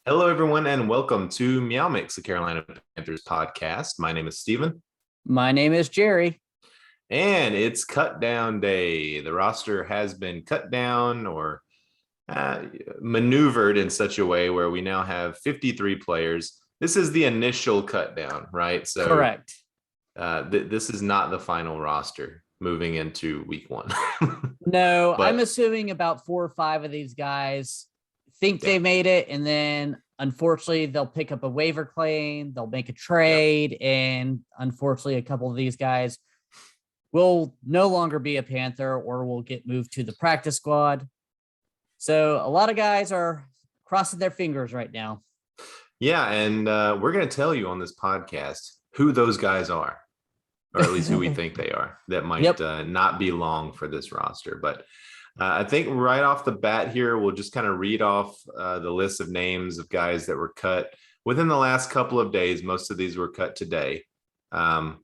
Hello, everyone, and welcome to MeowMix, the Carolina Panthers podcast. My name is Steven. My name is Jerry. And it's cut down day. The roster has been cut down or maneuvered in such a way where we now have 53 players. This is the initial cut down, right? So Correct. This is not the final roster moving into week one. No, But I'm assuming about 4 or 5 of these guys think they made it, and then unfortunately they'll pick up a waiver claim, they'll make a trade, and unfortunately a couple of these guys will no longer be a Panther or will get moved to the practice squad. So a lot of guys are crossing their fingers right now. Yeah, and we're going to tell you on this podcast who those guys are, or at least who we think they are, that might not be long for this roster. But I think right off the bat here, we'll just kind of read off the list of names of guys that were cut within the last couple of days. Most of these were cut today. That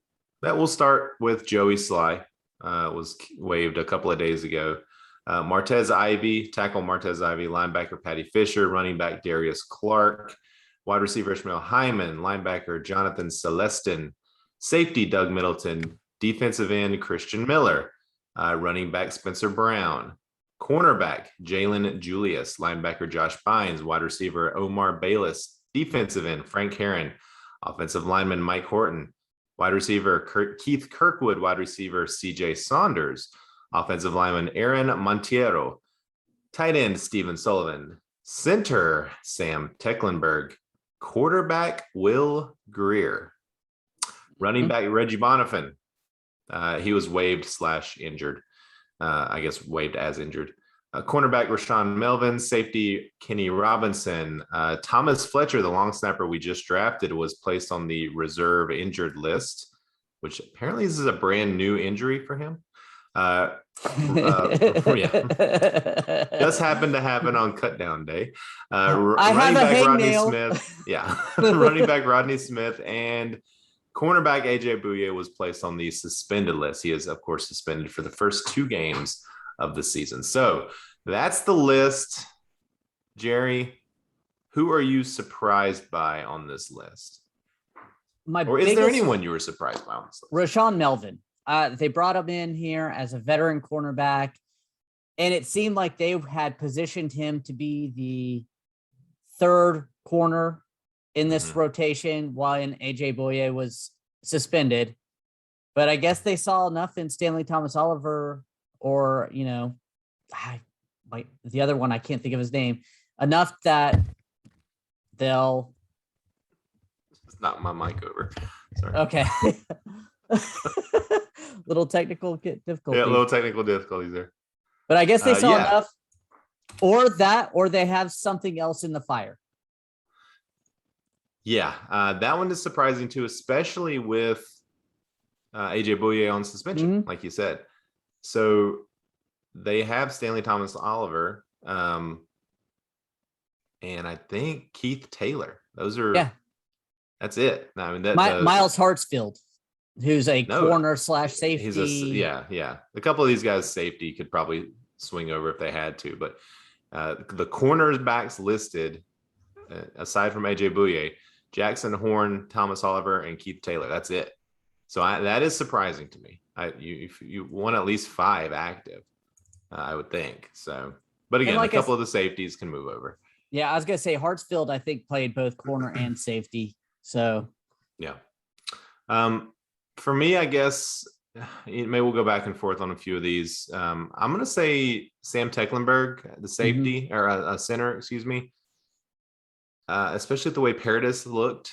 we'll start with Joey Sly, was waived a couple of days ago. Martez Ivy, tackle Martez Ivy, linebacker Patty Fisher, running back Darius Clark, wide receiver Ishmael Hyman, linebacker Jonathan Celestin, safety Doug Middleton, defensive end Christian Miller, running back Spencer Brown, cornerback Jalen Julius, linebacker Josh Bynes, wide receiver Omar Bayless, defensive end Frank Herron, offensive lineman Mike Horton, wide receiver Keith Kirkwood, wide receiver CJ Saunders, offensive lineman Aaron Montiero, tight end Steven Sullivan, center Sam Tecklenburg, quarterback Will Greer, running back Reggie Bonifant. He was waived / injured. I guess waived as injured. Cornerback Rashawn Melvin, safety Kenny Robinson, Thomas Fletcher, the long snapper we just drafted, was placed on the reserve injured list, which apparently this is a brand new injury for him. Just happened to happen on cut down day. Running back Rodney Smith. Yeah. Running back Rodney Smith and cornerback AJ Bouye was placed on the suspended list. He is, of course, suspended for the first 2 games of the season. So that's the list. Jerry, who are you surprised by on this list? Or is there anyone you were surprised by on this list? Rashawn Melvin. They brought him in here as a veteran cornerback, and it seemed like they had positioned him to be the 3rd corner in this rotation while AJ Bouye was suspended. But I guess they saw enough in Stanley Thomas Oliver, or, the other one, I can't think of his name, enough that they'll... It's not my mic over. Sorry. Okay. Little technical difficulty. Yeah, little technical difficulties there. But I guess they saw enough, or they have something else in the fire. Yeah, that one is surprising too, especially with AJ Bouye on suspension, like you said. So they have Stanley Thomas Oliver, and I think Keith Taylor. Those are that's it. I mean, Miles Hartsfield, who's a corner / safety. He's a couple of these guys safety could probably swing over if they had to, but the cornerbacks listed, aside from AJ Bouye, Jackson Horn, Thomas Oliver, and Keith Taylor. That's it. So that is surprising to me. You want at least 5 active, I would think. So, but again, a couple of the safeties can move over. Yeah, I was gonna say Hartsfield, I think, played both corner and safety. So yeah. For me, I guess maybe we'll go back and forth on a few of these. I'm going to say Sam Tecklenburg, the safety or a center, excuse me. Especially the way Paradis looked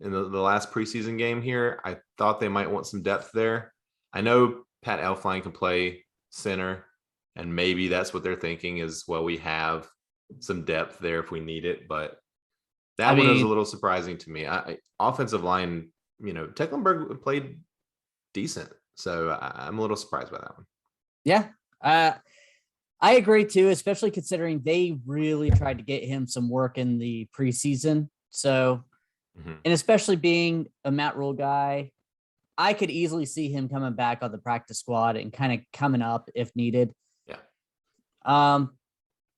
in the last preseason game here. I thought they might want some depth there. I know Pat Elflein can play center, and maybe that's what they're thinking is, well, we have some depth there if we need it. But that one was a little surprising to me. Offensive line, Tecklenburg played decent. So I'm a little surprised by that one. Yeah. I agree too, especially considering they really tried to get him some work in the preseason. So, and especially being a Matt Rule guy, I could easily see him coming back on the practice squad and kind of coming up if needed. Yeah.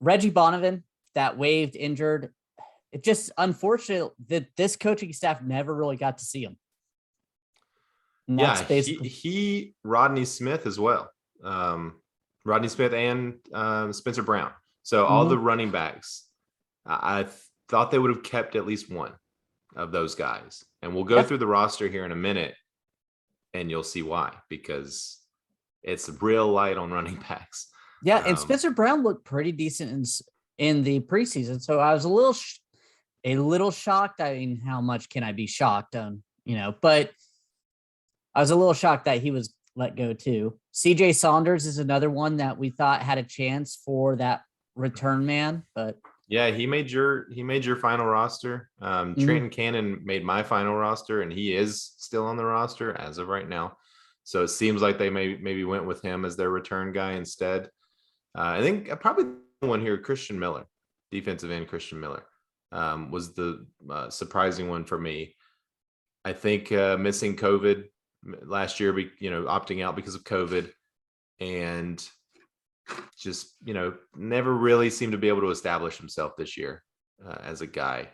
Reggie Bonifant, that waived injured. It's just unfortunate that this coaching staff never really got to see him. And that's basically he Rodney Smith as well. Rodney Smith and Spencer Brown. So all the running backs, I thought they would have kept at least one of those guys. And we'll go through the roster here in a minute, and you'll see why, because it's real light on running backs. Yeah, and Spencer Brown looked pretty decent in the preseason. So I was a little shocked. I mean, how much can I be shocked on, but I was a little shocked that he was let go too. CJ Saunders is another one that we thought had a chance for that return man, but yeah, he made your final roster. Trenton Cannon made my final roster, and he is still on the roster as of right now. So it seems like they maybe went with him as their return guy instead. I think probably the one here, Christian Miller, defensive end Christian Miller, was the surprising one for me. I think missing COVID last year, opting out because of COVID, and just, never really seemed to be able to establish himself this year as a guy.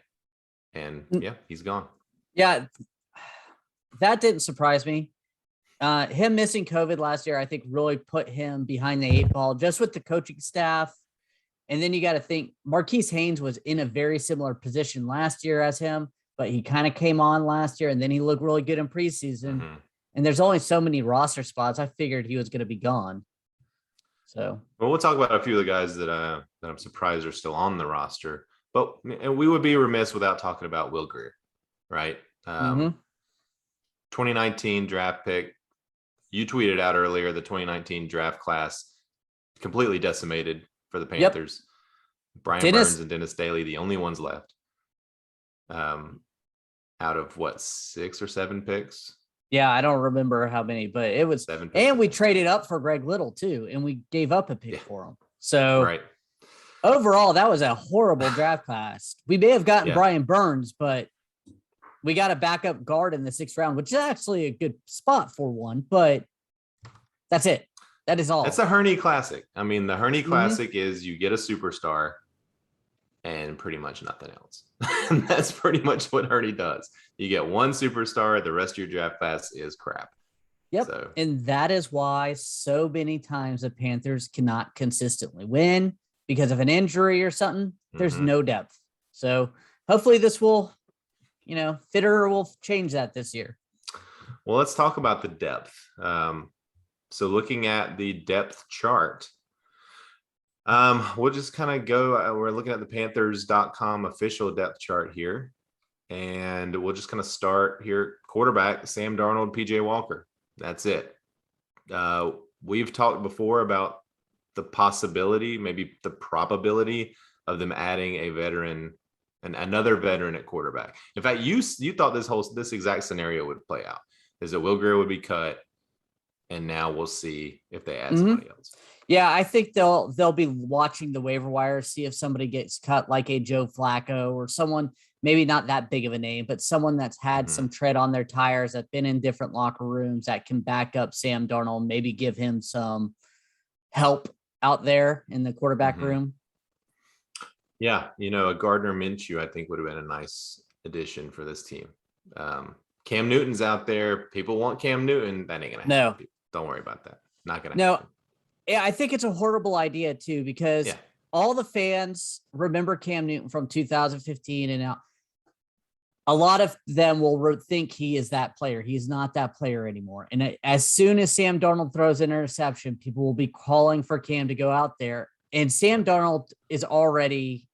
And yeah, he's gone. Yeah, that didn't surprise me. Him missing COVID last year, I think, really put him behind the 8 ball just with the coaching staff. And then you got to think Marquise Haynes was in a very similar position last year as him, but he kind of came on last year, and then he looked really good in preseason. And there's only so many roster spots. I figured he was going to be gone. So, well, we'll talk about a few of the guys that I'm surprised are still on the roster, and we would be remiss without talking about Will Grier, right? 2019 draft pick. You tweeted out earlier the 2019 draft class completely decimated for the Panthers. Brian Burns and Dennis Daly, the only ones left. Out of 6 or 7 picks? Yeah, I don't remember how many, but it was 7 picks. And we traded up for Greg Little too, and we gave up a pick for him. So overall, that was a horrible draft class. We may have gotten Brian Burns, but we got a backup guard in the 6th round, which is actually a good spot for one, but that's it. That is all. It's a Herney Classic. I mean, the Herney Classic is you get a superstar and pretty much nothing else. And that's pretty much what Herney does. You get one superstar, the rest of your draft class is crap. Yep. So. And that is why so many times the Panthers cannot consistently win because of an injury or something. There's no depth. So hopefully this will, Fitter will change that this year. Well, let's talk about the depth. So looking at the depth chart, we'll just kind of go, we're looking at the Panthers.com official depth chart here, and we'll just kind of start here. Quarterback, Sam Darnold, PJ Walker. That's it. We've talked before about the possibility, maybe the probability of them adding a veteran and another veteran at quarterback. In fact, you thought this exact scenario would play out, is that Will Grier would be cut, and now we'll see if they add somebody else. Yeah, I think they'll be watching the waiver wire, see if somebody gets cut, like a Joe Flacco or someone maybe not that big of a name, but someone that's had some tread on their tires, that's been in different locker rooms, that can back up Sam Darnold, maybe give him some help out there in the quarterback room. Yeah, a Gardner Minshew, I think, would have been a nice addition for this team. Cam Newton's out there. People want Cam Newton. That ain't going to happen. Don't worry about that. Not going to happen. Yeah, I think it's a horrible idea, too, because all the fans remember Cam Newton from 2015 and now. A lot of them will think he is that player. He's not that player anymore. And as soon as Sam Darnold throws an interception, people will be calling for Cam to go out there. And Sam Darnold is already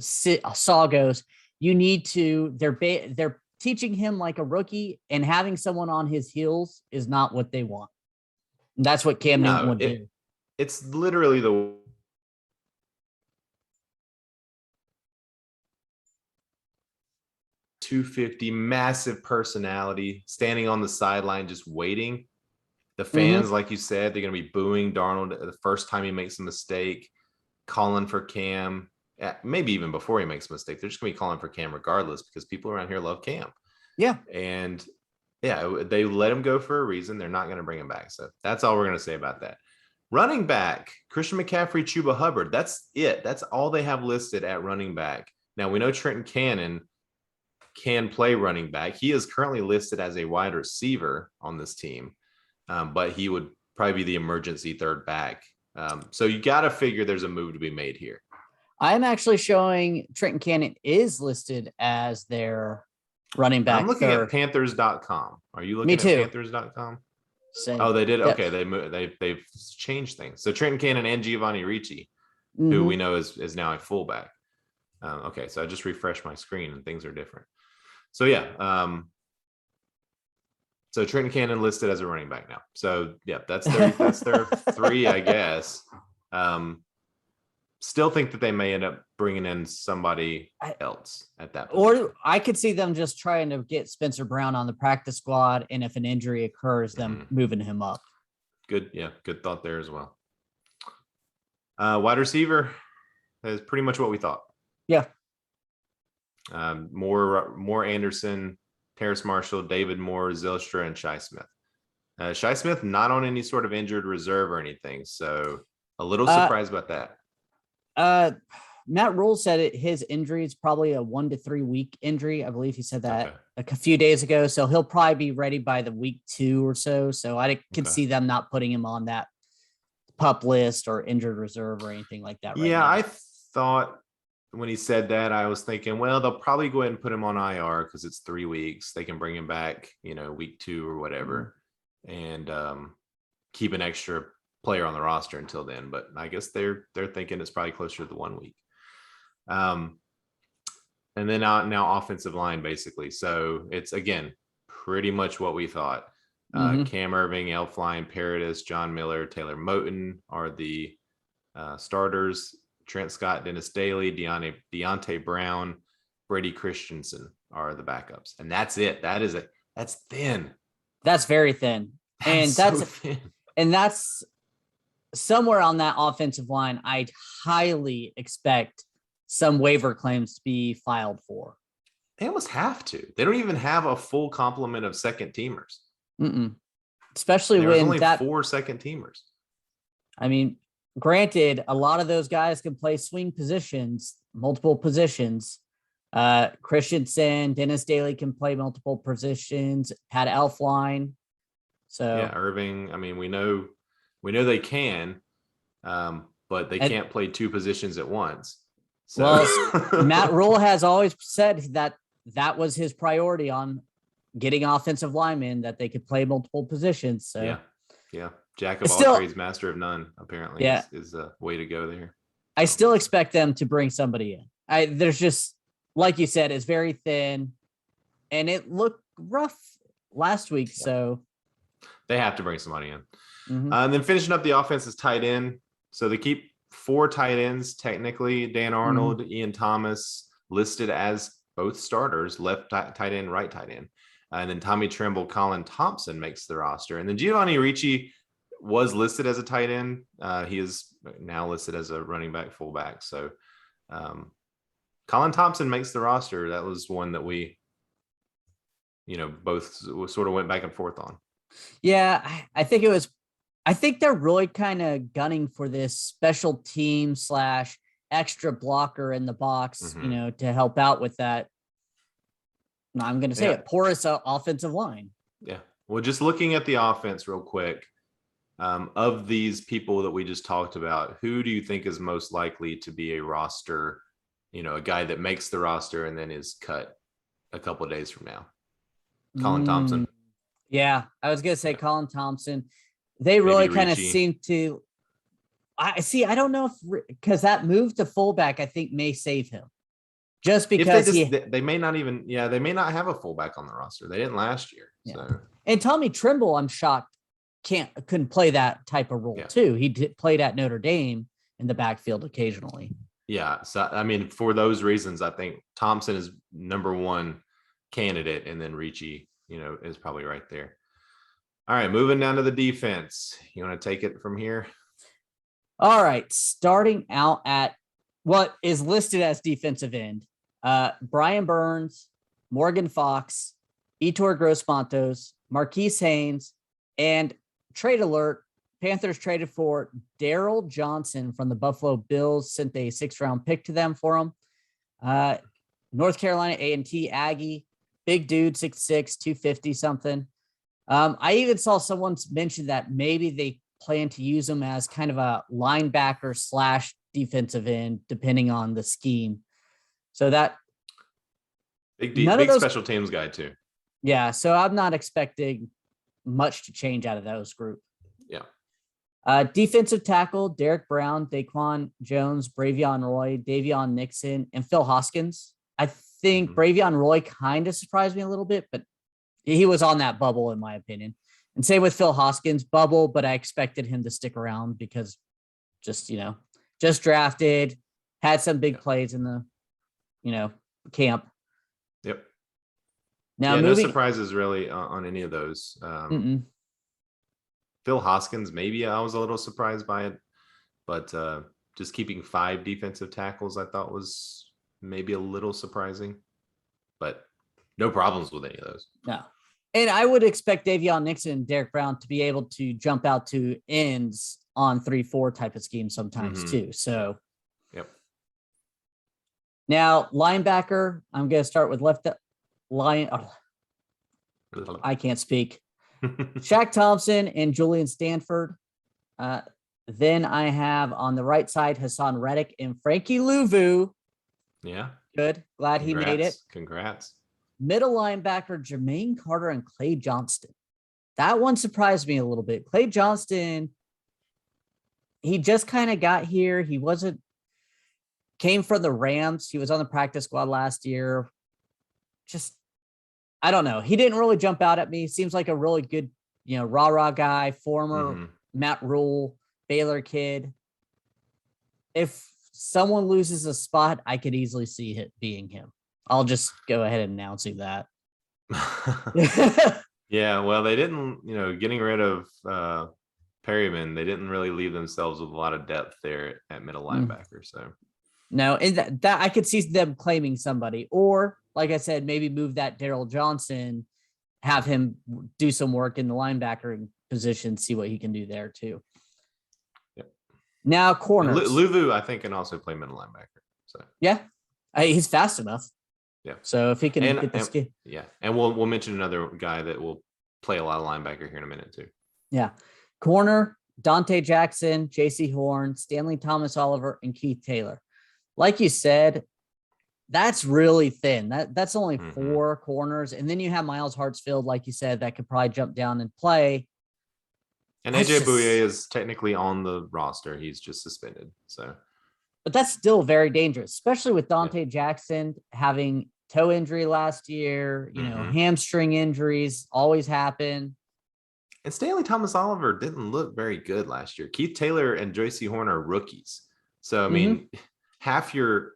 saw goes. You need to. They're teaching him like a rookie, and having someone on his heels is not what they want. And that's what Cam Newton would do. It's literally the 250, massive personality, standing on the sideline, just waiting. The fans, like you said, they're going to be booing Darnold the first time he makes a mistake, calling for Cam, maybe even before he makes a mistake. They're just going to be calling for Cam regardless because people around here love Cam. Yeah. And they let him go for a reason. They're not going to bring him back. So that's all we're going to say about that. Running back, Christian McCaffrey, Chuba Hubbard. That's it. That's all they have listed at running back Now we know Trenton Cannon can play running back. He is currently listed as a wide receiver on this team, but he would probably be the emergency third back. So you got to figure there's a move to be made here. I'm actually showing Trenton Cannon is listed as their running back. I'm looking at Panthers.com. Are you looking Me at too. Panthers.com? Same. Oh, they did. Yep. Okay, they've changed things. So Trenton Cannon and Giovanni Ricci, who we know is now a fullback. Okay, so I just refreshed my screen and things are different. So yeah, so Trenton Cannon listed as a running back now. So yeah, that's their three, I guess. Still think that they may end up bringing in somebody else at that point. Or I could see them just trying to get Spencer Brown on the practice squad, and if an injury occurs, them moving him up. Good, yeah, good thought there as well. Wide receiver is pretty much what we thought. Yeah. More Anderson, Terrace Marshall, David Moore, Zylstra, and Shi Smith. Shi Smith not on any sort of injured reserve or anything, so a little surprised about that. Matt Rule said his injury is probably a 1 to 3 week injury. I believe he said that like a few days ago. So he'll probably be ready by the week 2 or so. So I can see them not putting him on that PUP list or injured reserve or anything like that. Right now. I thought when he said that, I was thinking, well, they'll probably go ahead and put him on IR because it's 3 weeks. They can bring him back, week 2 or whatever, and keep an extra player on the roster until then. But I guess they're thinking it's probably closer to the 1 week. And then now offensive line basically. So it's again pretty much what we thought. Cam Irving, Elfline, Paradis, John Miller, Taylor Moton are the starters. Trent Scott, Dennis Daly, Deontay Brown, Brady Christensen are the backups, and that's it. That's thin. That's very thin, that's thin. And that's somewhere on that offensive line. I'd highly expect some waiver claims to be filed for. They almost have to. They don't even have a full complement of second teamers. Especially There's when only 4 second teamers. I mean, granted, a lot of those guys can play swing positions, multiple positions. Christensen, Dennis Daly can play multiple positions. Pat Elfline. So yeah, Irving. I mean, we know they can, but they can't play 2 positions at once. So. Well, Matt Rule has always said that was his priority on getting offensive linemen, that they could play multiple positions. So yeah. Jack of all trades, master of none, apparently is a way to go there. I still expect them to bring somebody in. There's just, like you said, it's very thin, and it looked rough last week. Yeah. So they have to bring somebody in. And then finishing up the offense is tight end. So they keep 4 tight ends, technically. Dan Arnold, Ian Thomas, listed as both starters, left tight end, right tight end. And then Tommy Tremble, Colin Thompson makes the roster. And then Giovanni Ricci was listed as a tight end. He is now listed as a running back, fullback. So Colin Thompson makes the roster. That was one that we, both sort of went back and forth on. Yeah, I think they're really kind of gunning for this special team / extra blocker in the box, to help out with that. I'm going to say it, porous offensive line. Yeah. Well, just looking at the offense real quick, of these people that we just talked about, who do you think is most likely to be a roster, a guy that makes the roster and then is cut a couple of days from now? Colin Thompson. Yeah, I was going to say Colin Thompson. They really kind of seem to. I don't know if, because that move to fullback, I think may save him. Just because they may not even, they may not have a fullback on the roster. They didn't last year. Yeah. So. And Tommy Tremble, I'm shocked, couldn't play that type of role too. He played at Notre Dame in the backfield occasionally. Yeah. So, I mean, for those reasons, I think Thompson is number 1 candidate, and then Ricci, is probably right there. All right. Moving down to the defense. You want to take it from here? All right. Starting out at what is listed as defensive end, Brian Burns, Morgan Fox, Etor Gross-Matos, Marquise Haynes, and trade alert, Panthers traded for Daryl Johnson from the Buffalo Bills, sent a 6th-round pick to them for him. North Carolina A&T Aggie, big dude, 6'6", 250 something. I even saw someone mention that maybe they plan to use him as kind of a linebacker / defensive end, depending on the scheme. So that big special teams guy too. Yeah, so I'm not expecting much to change out of those group. Yeah. Defensive tackle, Derek Brown, Daquan Jones, Bravion Roy, Davion Nixon, and Phil Hoskins. I think Bravion Roy kind of surprised me a little bit, but he was on that bubble, in my opinion. And same with Phil Hoskins, bubble, but I expected him to stick around because just drafted, had some big plays in the, camp. Yep. Now, no surprises really on any of those. Phil Hoskins, maybe I was a little surprised by it, but just keeping 5 defensive tackles, I thought was maybe a little surprising, but no problems with any of those. No. And I would expect Davion Nixon and Derek Brown to be able to jump out to ends on 3-4 type of scheme sometimes too. So, yep. Now, linebacker, I'm going to start with left line. I can't speak. Shaq Thompson and Julian Stanford. Then I have on the right side Hassan Reddick and Frankie Louvu. Yeah. Good. Glad he made it. Congrats. Middle linebacker Jermaine Carter and Clay Johnston. That one surprised me a little bit. Clay Johnston, he just kind of got here. He came from the Rams. He was on the practice squad last year. I don't know. He didn't really jump out at me. Seems like a really good, rah-rah guy, former Matt Rule, Baylor kid. If someone loses a spot, I could easily see it being him. I'll just go ahead and announce you that. Yeah, well, they didn't, getting rid of Perryman, they didn't really leave themselves with a lot of depth there at middle linebacker. So no, and that I could see them claiming somebody, or like I said, maybe move that Daryl Johnson, have him do some work in the linebacker position, see what he can do there too. Yep. Now corners. Louvu, I think, can also play middle linebacker. So yeah, he's fast enough. Yeah. So if he can get the skill. Yeah. And we'll mention another guy that will play a lot of linebacker here in a minute too. Yeah. Corner, Dante Jackson, JC Horn, Stanley Thomas Oliver, and Keith Taylor. Like you said, that's really thin. That's only 4 corners. And then you have Miles Hartsfield, like you said, that could probably jump down and play. And AJ Bouye is technically on the roster. He's just suspended. But that's still very dangerous, especially with Dante Jackson having toe injury last year, hamstring injuries always happen. And Stanley Thomas Oliver didn't look very good last year. Keith Taylor and Joyce Horn are rookies. So, I mean, half your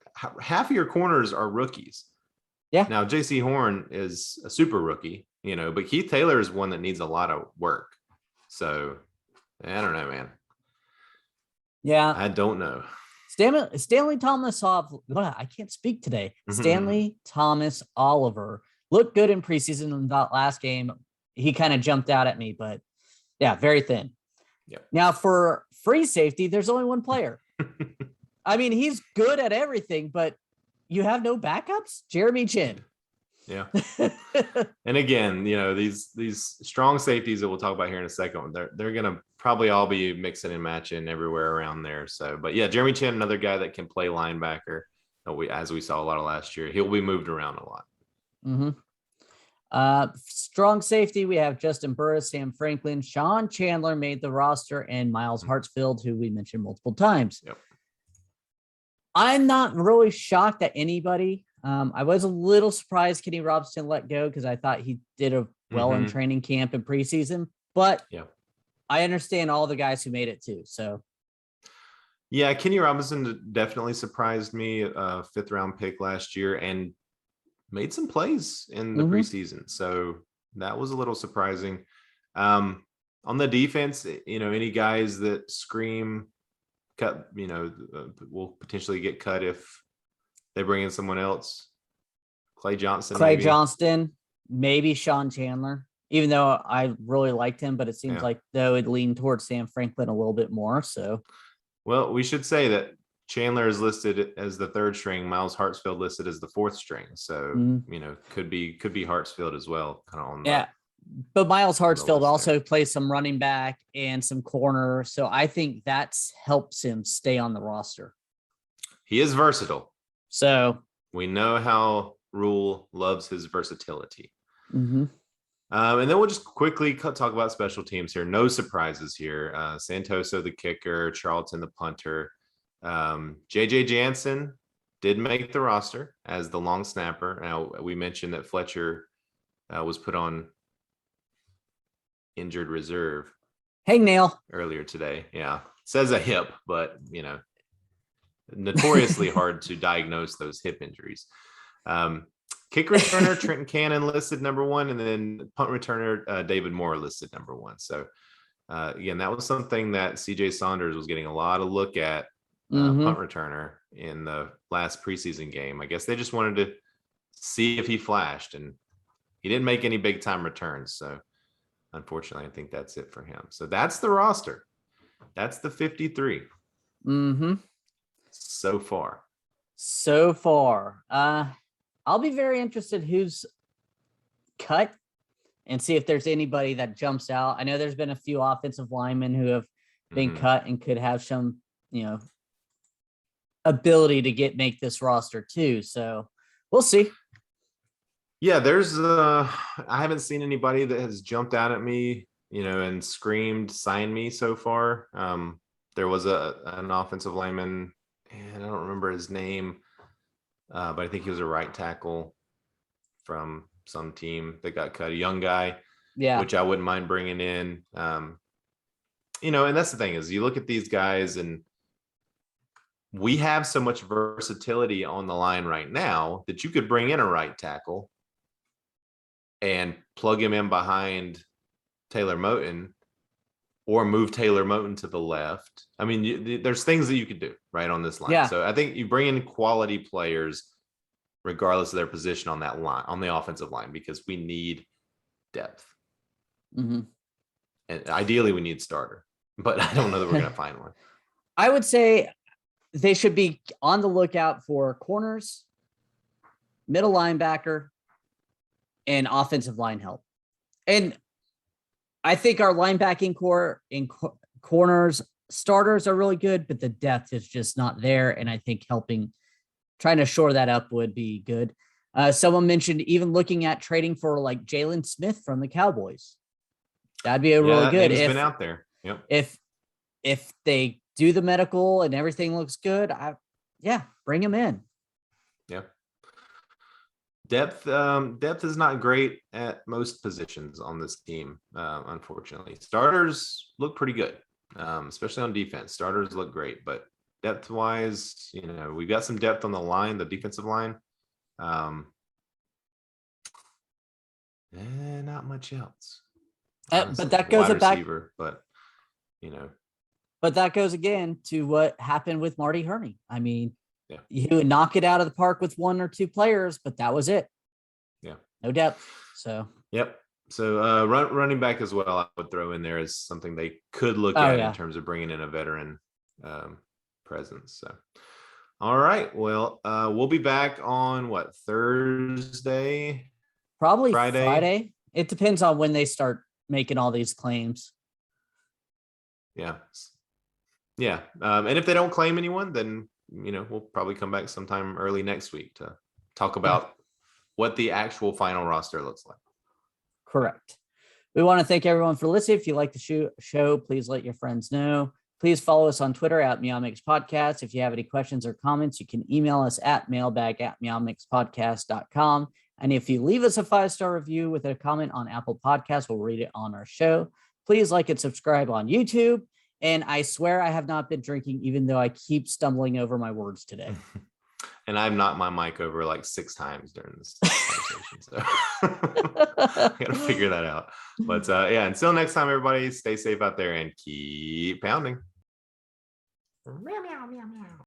corners are rookies. Yeah. Now, JC Horn is a super rookie, but Keith Taylor is one that needs a lot of work. So, I don't know, man. Yeah. I don't know. Stanley Thomas, I can't speak today. Stanley Thomas Oliver looked good in preseason. In that last game, he kind of jumped out at me, but yeah, very thin. Yep. Now for free safety, there's only one player. I mean, he's good at everything, but you have no backups. Jeremy Chin. Yeah. And again, these strong safeties that we'll talk about here in a second, they're going to probably all be mixing and matching everywhere around there. So, but yeah, Jeremy Chin, another guy that can play linebacker. As we saw a lot of last year, he'll be moved around a lot. Strong safety, we have Justin Burris, Sam Franklin, Sean Chandler made the roster, and Miles Hartsfield, who we mentioned multiple times. Yep. I'm not really shocked at anybody. I was a little surprised Kenny Robinson let go because I thought he did well in training camp and preseason, but I understand all the guys who made it too. So yeah, Kenny Robinson definitely surprised me. 5th round pick last year and made some plays in the preseason. So that was a little surprising. On the defense, any guys that scream cut, will potentially get cut if they bring in someone else. Clay Johnston, maybe Sean Chandler, even though I really liked him, but it seems like though it leaned towards Sam Franklin a little bit more. So, well, we should say that Chandler is listed as the third string, Miles Hartsfield listed as the fourth string. So, could be Hartsfield as well, kind of on yeah. But Miles Hartsfield also there. plays some running back and some corner. So I think that helps him stay on the roster. He is versatile. So we know how Rule loves his versatility. Mm-hmm. And then we'll just quickly talk about special teams here. No surprises here. Santoso, the kicker, Charlton, the punter. JJ Jansen did make the roster as the long snapper. Now, we mentioned that Fletcher was put on injured reserve. Hangnail. Earlier today. Yeah. It says a hip, but, notoriously hard to diagnose those hip injuries. Kick returner Trenton Cannon listed number 1, and then punt returner David Moore listed number 1. So again, that was something that CJ Saunders was getting a lot of look at, punt returner in the last preseason game. I guess they just wanted to see if he flashed, and he didn't make any big time returns. So unfortunately, I think that's it for him. So that's the roster. That's the 53. So far. I'll be very interested who's cut and see if there's anybody that jumps out. I know there's been a few offensive linemen who have been cut and could have some, ability to make this roster too. So we'll see. Yeah, there's I haven't seen anybody that has jumped out at me, and screamed sign me so far. There was an offensive lineman, and I don't remember his name, but I think he was a right tackle from some team that got cut, a young guy, which I wouldn't mind bringing in. And that's the thing is you look at these guys and we have so much versatility on the line right now that you could bring in a right tackle and plug him in behind Taylor Moton or move Taylor Moton to the left. I mean, there's things that you could do right on this line. Yeah. So I think you bring in quality players regardless of their position on that line, on the offensive line, because we need depth. And ideally we need starter, but I don't know that we're going to find one. I would say they should be on the lookout for corners, middle linebacker, and offensive line help. And I think our linebacking core in corners starters are really good, but the depth is just not there. And I think trying to shore that up would be good. Someone mentioned even looking at trading for like Jalen Smith from the Cowboys. That'd be really good. He's been out there. Yep. If they do the medical and everything looks good, bring him in. Yeah. Depth is not great at most positions on this team, unfortunately. Starters look pretty good, especially on defense. Starters look great, but depth-wise, we've got some depth on the line, the defensive line. Not much else. But that goes back. But that goes again to what happened with Marty Herney. I mean, you would knock it out of the park with 1 or 2 players, but that was it. Yeah. No depth. So. Yep. So running back as well, I would throw in there as something they could look at in terms of bringing in a veteran presence. So, all right. Well, we'll be back on Thursday? Probably Friday. It depends on when they start making all these claims. Yeah. Yeah. And if they don't claim anyone, then we'll probably come back sometime early next week to talk about what the actual final roster looks like. Correct. We want to thank everyone for listening. If you like the show, please let your friends know. Please follow us on Twitter at MeowMix Podcast. If you have any questions or comments, you can email us at mailbag@meowmixpodcast.com. And if you leave us a 5-star review with a comment on Apple Podcasts, we'll read it on our show. Please like and subscribe on YouTube. And I swear I have not been drinking, even though I keep stumbling over my words today. And I've knocked my mic over like 6 times during this conversation. So I got to figure that out. But until next time, everybody, stay safe out there and keep pounding. Meow, meow, meow, meow.